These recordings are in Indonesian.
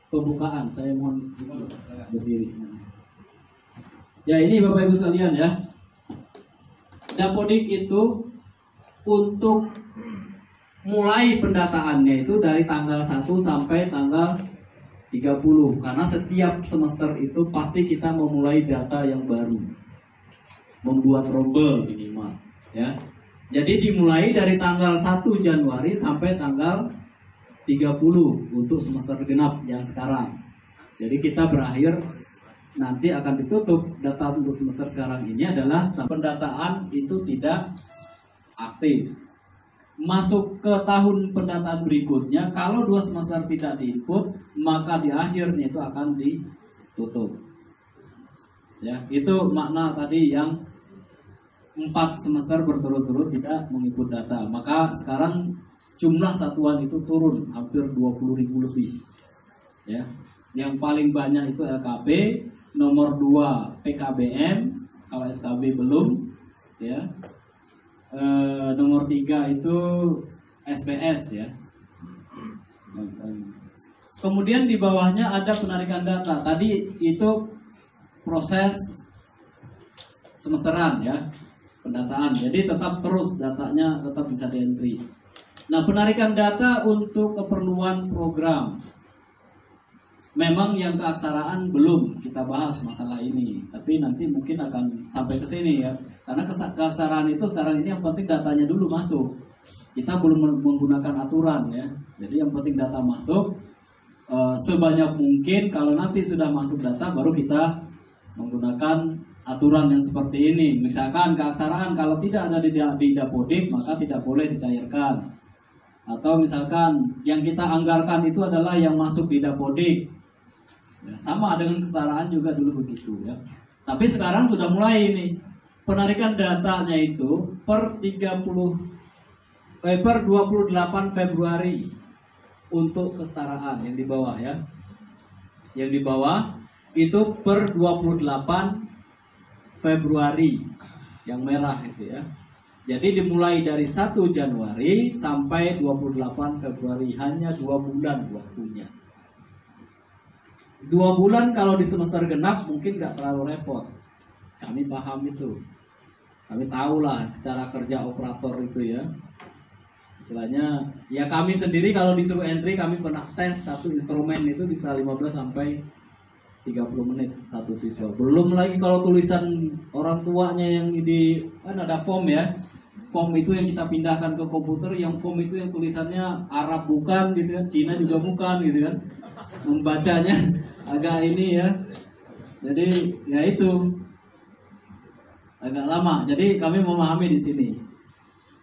pembukaan. Saya mohon berdiri. Ya, ini Bapak Ibu sekalian ya. Dapodik itu untuk mulai pendataannya itu dari tanggal 1 sampai tanggal 30. Karena setiap semester itu pasti kita memulai data yang baru. Membuat rombel minimal ya. Jadi dimulai dari tanggal 1 Januari sampai tanggal 30 untuk semester genap yang sekarang. Jadi kita berakhir nanti akan ditutup data untuk semester sekarang ini adalah pendataan itu tidak aktif. Masuk ke tahun pendataan berikutnya, kalau 2 semester tidak diinput, maka di akhirnya itu akan ditutup. Ya, itu makna tadi yang 4 semester berturut-turut tidak menginput data. Maka sekarang jumlah satuan itu turun hampir 20.000 lebih. Ya. Yang paling banyak itu LKP, nomor 2 PKBM, kalau SKB belum, ya. Nomor 3 itu SPS ya. Kemudian di bawahnya ada penarikan data. Tadi itu proses semesteran ya, pendataan. Jadi tetap terus datanya tetap bisa di-entry. Nah, penarikan data untuk keperluan program. Memang yang keaksaraan belum kita bahas masalah ini, tapi nanti mungkin akan sampai ke sini ya. Karena keaksaraan itu sekarang ini yang penting datanya dulu masuk. Kita belum menggunakan aturan ya. Jadi yang penting data masuk sebanyak mungkin. Kalau nanti sudah masuk data baru kita menggunakan aturan yang seperti ini. Misalkan keaksaraan kalau tidak ada di Dapodik maka tidak boleh dicairkan. Atau misalkan yang kita anggarkan itu adalah yang masuk di Dapodik. Ya, sama dengan kesetaraan juga dulu begitu ya. Tapi sekarang sudah mulai ini penarikan datanya itu per 28 Februari untuk kesetaraan yang di bawah ya. Yang di bawah itu per 28 Februari yang merah itu ya. Jadi dimulai dari 1 Januari sampai 28 Februari, hanya 2 bulan waktunya. 2 bulan kalau di semester genap mungkin nggak terlalu repot. Kami paham itu. Kami tahulah cara kerja operator itu ya. Istilahnya ya kami sendiri kalau disuruh entry kami pernah tes satu instrumen itu bisa 15 sampai 30 menit satu siswa. Belum lagi kalau tulisan orang tuanya yang di kan ada form ya. Form itu yang kita pindahkan ke komputer, yang form itu yang tulisannya Arab bukan gitu kan, Cina juga bukan gitu kan. Membacanya agak ini ya. Jadi ya itu agak lama. Jadi kami memahami di sini.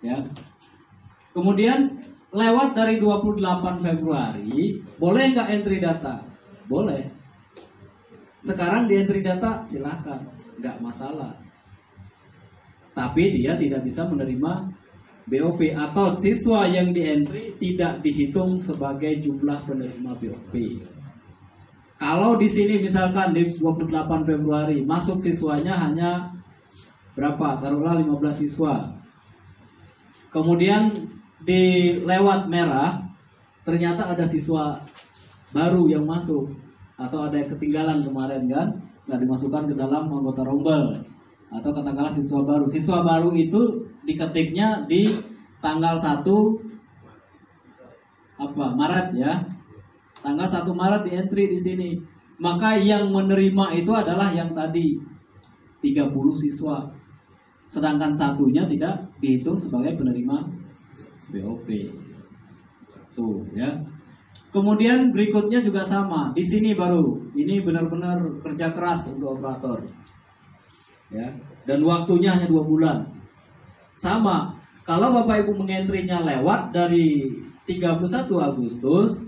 Ya. Kemudian lewat dari 28 Februari, boleh nggak entry data? Boleh. Sekarang di entry data silakan, nggak masalah. Tapi dia tidak bisa menerima BOP atau siswa yang di entry tidak dihitung sebagai jumlah penerima BOP. Kalau di sini misalkan di 28 Februari masuk siswanya hanya berapa? Taruhlah 15 siswa. Kemudian di lewat merah ternyata ada siswa baru yang masuk atau ada yang ketinggalan kemarin kan, nggak dimasukkan ke dalam anggota rombel. Atau katakanlah siswa baru. Siswa baru itu diketiknya di tanggal 1 Maret ya. Tanggal 1 Maret di entry di sini. Maka yang menerima itu adalah yang tadi 30 siswa. Sedangkan satunya tidak dihitung sebagai penerima BOP. Tuh ya. Kemudian berikutnya juga sama. Di sini baru ini benar-benar kerja keras untuk operator. Ya, dan waktunya hanya 2 bulan. Sama, kalau Bapak Ibu mengentrinya lewat dari 31 Agustus,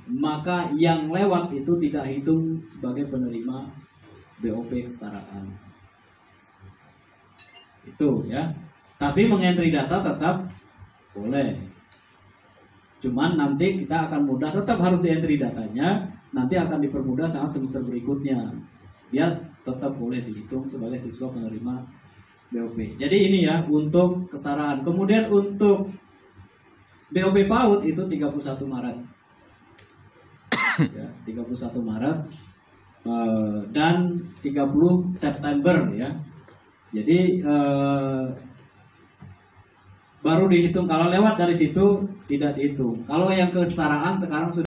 maka yang lewat itu tidak hitung sebagai penerima BOP kesetaraan. Itu ya. Tapi mengentri data tetap boleh. Cuman nanti kita akan mudah, tetap harus dientri datanya, nanti akan dipermudah saat semester berikutnya. Dia tetap boleh dihitung sebagai siswa penerima BOP. Jadi ini ya untuk kesetaraan. Kemudian untuk BOP PAUD itu 31 Maret. ya, 31 Maret dan 30 September ya. Jadi baru dihitung, kalau lewat dari situ tidak dihitung. Kalau yang kesetaraan sekarang sudah